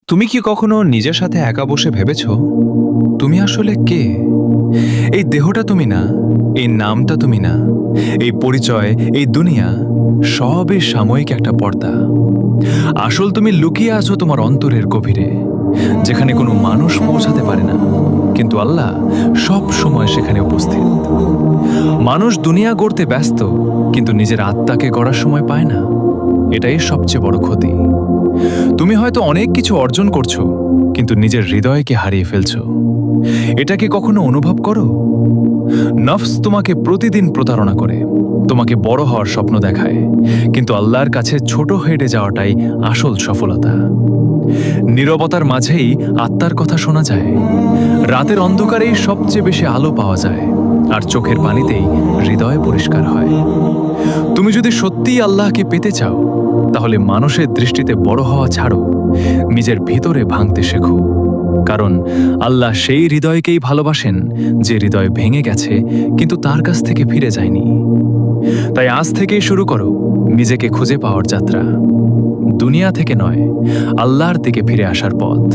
তুমি কি কখনো নিজের সাথে একা বসে ভেবেছো তুমি আসলে কে? এই দেহটা তুমি না, এই নামটা তুমি না, এই পরিচয়, এই দুনিয়া সবই সাময়িক একটা পর্দা। আসল তুমি লুকিয়ে আছো তোমার অন্তরের গভীরে, যেখানে কোনো মানুষ পৌঁছাতে পারে না, কিন্তু আল্লাহ সব সময় সেখানে উপস্থিত। মানুষ দুনিয়া গড়তে ব্যস্ত, কিন্তু নিজের আত্মাকে গড়ার সময় পায় না। এটাই সবচেয়ে বড় ক্ষতি। তুমি হয়তো অনেক কিছু অর্জন করছো, কিন্তু নিজের হৃদয়কে হারিয়ে ফেলছো। এটা কি কখনো অনুভব করো? নফস তোমাকে প্রতিদিন প্রতারণা করে, তোমাকে বড় হওয়ার স্বপ্ন দেখায়, কিন্তু আল্লাহর কাছে ছোট হেঁটে যাওয়াটাই আসল সফলতা। নীরবতার মাঝেই আত্মার কথা শোনা যায়, রাতের অন্ধকারেই সবচেয়ে বেশি আলো পাওয়া যায়, আর চোখের পানিতেই হৃদয় পরিষ্কার হয়। তুমি যদি সত্যিই আল্লাহকে পেতে চাও, তাহলে মানুষের দৃষ্টিতে বড় হওয়া ছাড়ো, নিজের ভিতরে ভাঙতে শেখো। কারণ আল্লাহ সেই হৃদয়কেই ভালোবাসেন যে হৃদয় ভেঙে গেছে কিন্তু তার কাছ থেকে ফিরে যায়নি। তাই আজ থেকেই শুরু করো নিজেকে খুঁজে পাওয়ার যাত্রা, দুনিয়া থেকে নয়, আল্লাহর দিকে ফিরে আসার পথ।